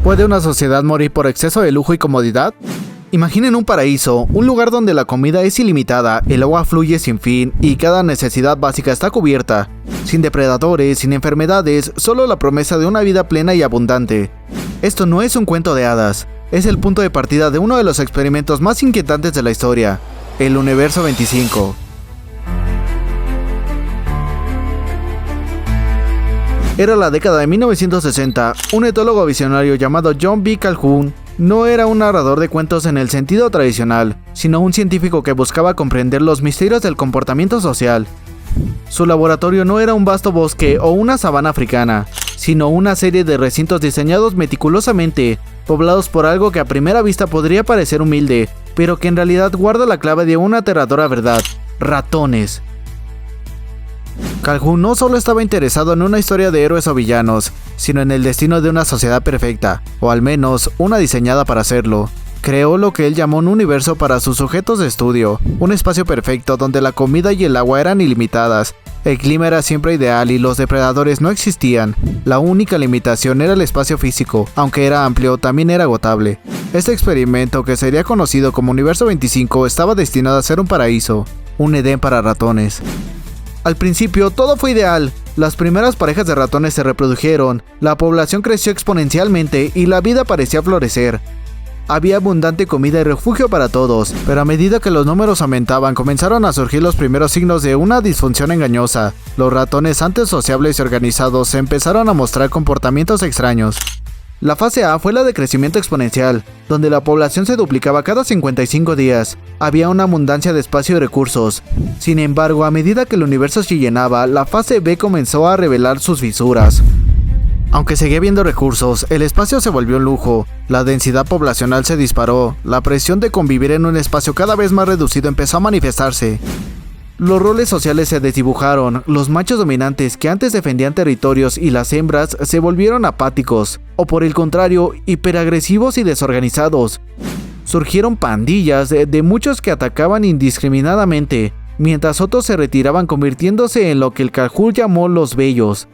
¿Puede una sociedad morir por exceso de lujo y comodidad? Imaginen un paraíso, un lugar donde la comida es ilimitada, el agua fluye sin fin y cada necesidad básica está cubierta, sin depredadores, sin enfermedades, solo la promesa de una vida plena y abundante. Esto no es un cuento de hadas, es el punto de partida de uno de los experimentos más inquietantes de la historia, el Universo 25. Era la década de 1960, un etólogo visionario llamado John B. Calhoun no era un narrador de cuentos en el sentido tradicional, sino un científico que buscaba comprender los misterios del comportamiento social. Su laboratorio no era un vasto bosque o una sabana africana, sino una serie de recintos diseñados meticulosamente, poblados por algo que a primera vista podría parecer humilde, pero que en realidad guarda la clave de una aterradora verdad: ratones. Calhoun no solo estaba interesado en una historia de héroes o villanos, sino en el destino de una sociedad perfecta, o al menos una diseñada para hacerlo. Creó lo que él llamó un universo para sus sujetos de estudio, un espacio perfecto donde la comida y el agua eran ilimitadas, el clima era siempre ideal y los depredadores no existían. La única limitación era el espacio físico, aunque era amplio, también era agotable. Este experimento, que sería conocido como Universo 25, estaba destinado a ser un paraíso, un Edén para ratones. Al principio todo fue ideal, las primeras parejas de ratones se reprodujeron, la población creció exponencialmente y la vida parecía florecer. Había abundante comida y refugio para todos, pero a medida que los números aumentaban comenzaron a surgir los primeros signos de una disfunción engañosa. Los ratones, antes sociables y organizados, se empezaron a mostrar comportamientos extraños. La fase A fue la de crecimiento exponencial, donde la población se duplicaba cada 55 días. Había una abundancia de espacio y recursos. Sin embargo, a medida que el universo se llenaba, la fase B comenzó a revelar sus fisuras. Aunque seguía habiendo recursos, el espacio se volvió un lujo, la densidad poblacional se disparó, la presión de convivir en un espacio cada vez más reducido empezó a manifestarse. Los roles sociales se desdibujaron, los machos dominantes que antes defendían territorios y las hembras se volvieron apáticos, o por el contrario, hiperagresivos y desorganizados. Surgieron pandillas de muchos que atacaban indiscriminadamente, mientras otros se retiraban convirtiéndose en lo que el Calhoun llamó los bellos.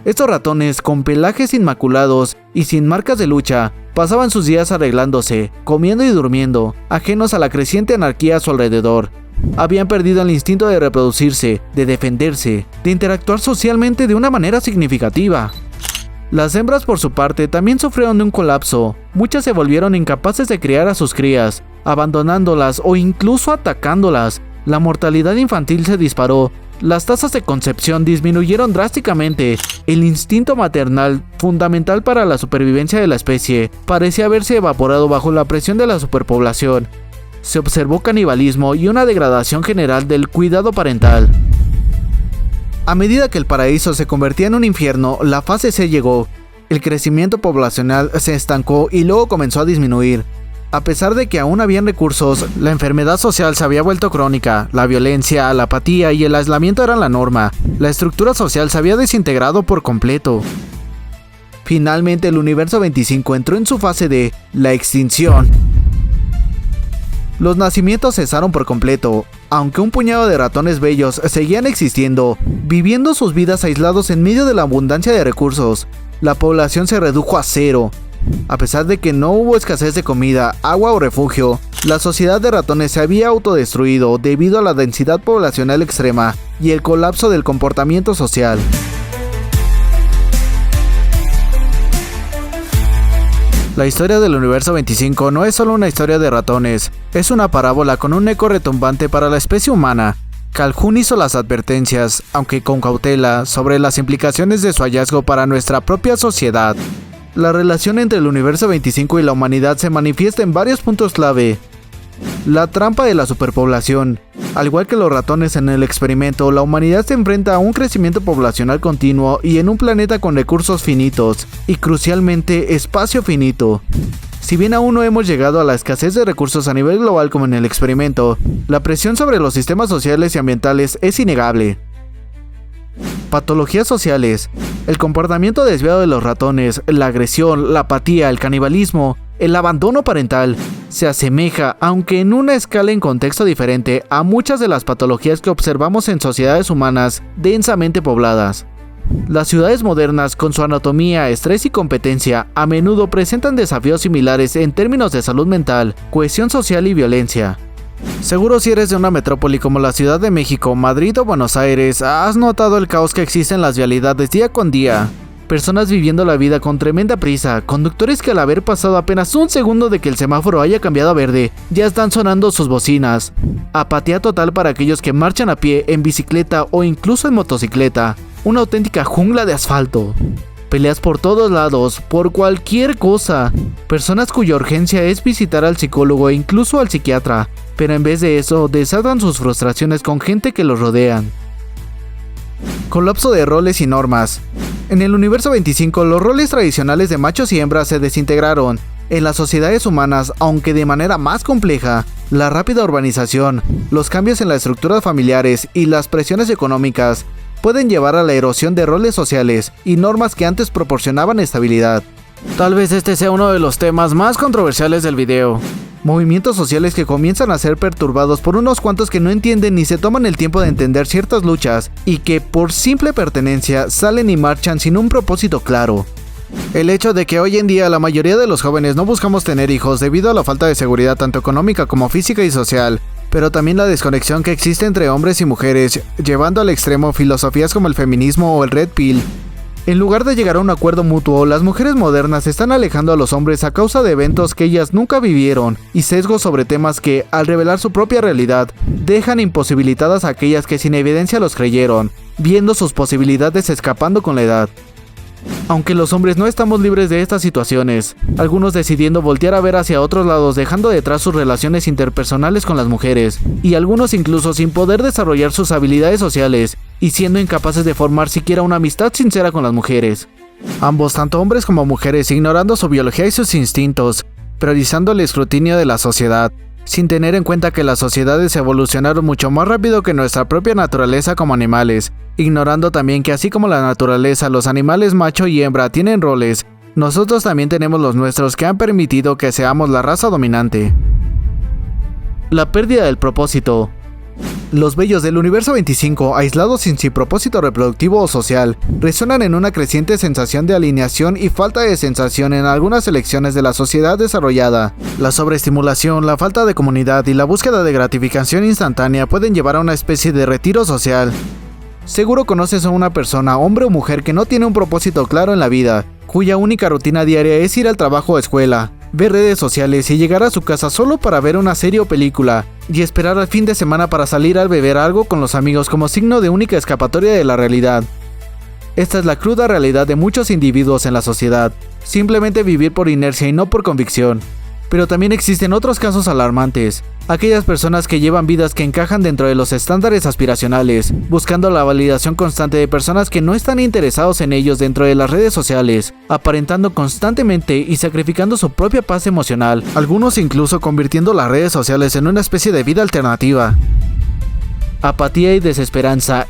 Estos ratones, con pelajes inmaculados y sin marcas de lucha, pasaban sus días arreglándose, comiendo y durmiendo, ajenos a la creciente anarquía a su alrededor. Habían perdido el instinto de reproducirse, de defenderse, de interactuar socialmente de una manera significativa. Las hembras, por su parte, también sufrieron de un colapso. Muchas se volvieron incapaces de criar a sus crías, abandonándolas o incluso atacándolas. La mortalidad infantil se disparó. Las tasas de concepción disminuyeron drásticamente. El instinto maternal, fundamental para la supervivencia de la especie, parecía haberse evaporado bajo la presión de la superpoblación. Se observó canibalismo y una degradación general del cuidado parental. A medida que el paraíso se convertía en un infierno, la fase C llegó. El crecimiento poblacional se estancó y luego comenzó a disminuir. A pesar de que aún habían recursos, la enfermedad social se había vuelto crónica, la violencia, la apatía y el aislamiento eran la norma. La estructura social se había desintegrado por completo. Finalmente, el Universo 25 entró en su fase de la extinción. Los nacimientos cesaron por completo, aunque un puñado de ratones bellos seguían existiendo, viviendo sus vidas aislados en medio de la abundancia de recursos. La población se redujo a cero. A pesar de que no hubo escasez de comida, agua o refugio, la sociedad de ratones se había autodestruido debido a la densidad poblacional extrema y el colapso del comportamiento social. La historia del Universo 25 no es solo una historia de ratones, es una parábola con un eco retumbante para la especie humana. Calhoun hizo las advertencias, aunque con cautela, sobre las implicaciones de su hallazgo para nuestra propia sociedad. La relación entre el Universo 25 y la humanidad se manifiesta en varios puntos clave. La trampa de la superpoblación. Al igual que los ratones en el experimento, la humanidad se enfrenta a un crecimiento poblacional continuo y en un planeta con recursos finitos, y crucialmente espacio finito. Si bien aún no hemos llegado a la escasez de recursos a nivel global como en el experimento, la presión sobre los sistemas sociales y ambientales es innegable. Patologías sociales. El comportamiento desviado de los ratones, la agresión, la apatía, el canibalismo, el abandono parental, se asemeja, aunque en una escala en contexto diferente, a muchas de las patologías que observamos en sociedades humanas densamente pobladas. Las ciudades modernas, con su anatomía, estrés y competencia, a menudo presentan desafíos similares en términos de salud mental, cohesión social y violencia. Seguro si eres de una metrópoli como la Ciudad de México, Madrid o Buenos Aires, has notado el caos que existe en las vialidades día con día. Personas viviendo la vida con tremenda prisa, conductores que al haber pasado apenas un segundo de que el semáforo haya cambiado a verde, ya están sonando sus bocinas. Apatía total para aquellos que marchan a pie, en bicicleta o incluso en motocicleta. Una auténtica jungla de asfalto. Peleas por todos lados, por cualquier cosa. Personas cuya urgencia es visitar al psicólogo e incluso al psiquiatra, pero en vez de eso desatan sus frustraciones con gente que los rodean. Colapso de roles y normas. En el universo 25, los roles tradicionales de machos y hembras se desintegraron. En las sociedades humanas, aunque de manera más compleja, la rápida urbanización, los cambios en las estructuras familiares y las presiones económicas pueden llevar a la erosión de roles sociales y normas que antes proporcionaban estabilidad. Tal vez este sea uno de los temas más controversiales del video. Movimientos sociales que comienzan a ser perturbados por unos cuantos que no entienden ni se toman el tiempo de entender ciertas luchas y que por simple pertenencia salen y marchan sin un propósito claro. El hecho de que hoy en día la mayoría de los jóvenes no buscamos tener hijos debido a la falta de seguridad tanto económica como física y social, pero también la desconexión que existe entre hombres y mujeres, llevando al extremo filosofías como el feminismo o el red pill. En lugar de llegar a un acuerdo mutuo, las mujeres modernas se están alejando a los hombres a causa de eventos que ellas nunca vivieron y sesgos sobre temas que, al revelar su propia realidad, dejan imposibilitadas a aquellas que sin evidencia los creyeron, viendo sus posibilidades escapando con la edad. Aunque los hombres no estamos libres de estas situaciones, algunos decidiendo voltear a ver hacia otros lados dejando detrás sus relaciones interpersonales con las mujeres, y algunos incluso sin poder desarrollar sus habilidades sociales y siendo incapaces de formar siquiera una amistad sincera con las mujeres. Ambos, tanto hombres como mujeres, ignorando su biología y sus instintos, priorizando el escrutinio de la sociedad, sin tener en cuenta que las sociedades evolucionaron mucho más rápido que nuestra propia naturaleza como animales, ignorando también que así como la naturaleza, los animales macho y hembra tienen roles, nosotros también tenemos los nuestros que han permitido que seamos la raza dominante. La pérdida del propósito. Los bellos del universo 25, aislados sin su propósito reproductivo o social, resuenan en una creciente sensación de alineación y falta de sensación en algunas secciones de la sociedad desarrollada. La sobreestimulación, la falta de comunidad y la búsqueda de gratificación instantánea pueden llevar a una especie de retiro social. Seguro conoces a una persona, hombre o mujer, que no tiene un propósito claro en la vida, cuya única rutina diaria es ir al trabajo o escuela, ver redes sociales y llegar a su casa solo para ver una serie o película, y esperar al fin de semana para salir a beber algo con los amigos como signo de única escapatoria de la realidad. Esta es la cruda realidad de muchos individuos en la sociedad, simplemente vivir por inercia y no por convicción. Pero también existen otros casos alarmantes, aquellas personas que llevan vidas que encajan dentro de los estándares aspiracionales, buscando la validación constante de personas que no están interesados en ellos dentro de las redes sociales, aparentando constantemente y sacrificando su propia paz emocional, algunos incluso convirtiendo las redes sociales en una especie de vida alternativa. Apatía y desesperanza.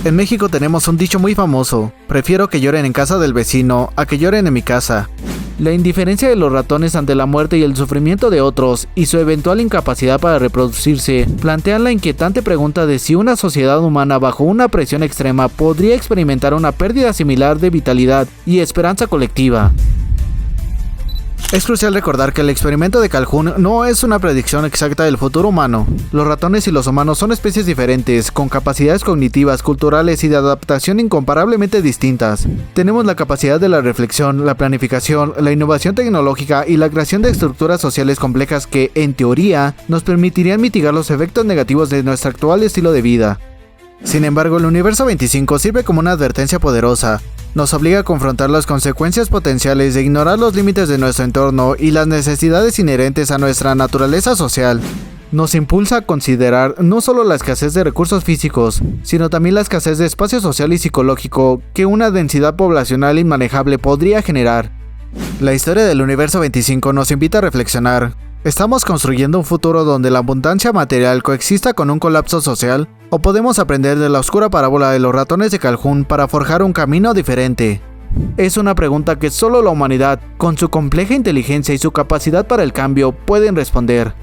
En México tenemos un dicho muy famoso: prefiero que lloren en casa del vecino a que lloren en mi casa. La indiferencia de los ratones ante la muerte y el sufrimiento de otros, y su eventual incapacidad para reproducirse, plantean la inquietante pregunta de si una sociedad humana bajo una presión extrema podría experimentar una pérdida similar de vitalidad y esperanza colectiva. Es crucial recordar que el experimento de Calhoun no es una predicción exacta del futuro humano. Los ratones y los humanos son especies diferentes, con capacidades cognitivas, culturales y de adaptación incomparablemente distintas. Tenemos la capacidad de la reflexión, la planificación, la innovación tecnológica y la creación de estructuras sociales complejas que, en teoría, nos permitirían mitigar los efectos negativos de nuestro actual estilo de vida. Sin embargo, el universo 25 sirve como una advertencia poderosa. Nos obliga a confrontar las consecuencias potenciales de ignorar los límites de nuestro entorno y las necesidades inherentes a nuestra naturaleza social. Nos impulsa a considerar no solo la escasez de recursos físicos, sino también la escasez de espacio social y psicológico que una densidad poblacional inmanejable podría generar. La historia del universo 25 nos invita a reflexionar. ¿Estamos construyendo un futuro donde la abundancia material coexista con un colapso social? ¿O podemos aprender de la oscura parábola de los ratones de Calhoun para forjar un camino diferente? Es una pregunta que solo la humanidad, con su compleja inteligencia y su capacidad para el cambio, pueden responder.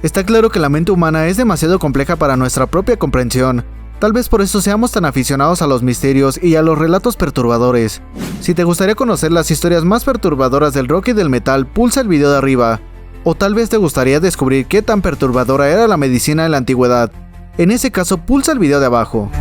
Está claro que la mente humana es demasiado compleja para nuestra propia comprensión. Tal vez por eso seamos tan aficionados a los misterios y a los relatos perturbadores. Si te gustaría conocer las historias más perturbadoras del rock y del metal, pulsa el video de arriba. O tal vez te gustaría descubrir qué tan perturbadora era la medicina en la antigüedad. En ese caso, pulsa el video de abajo.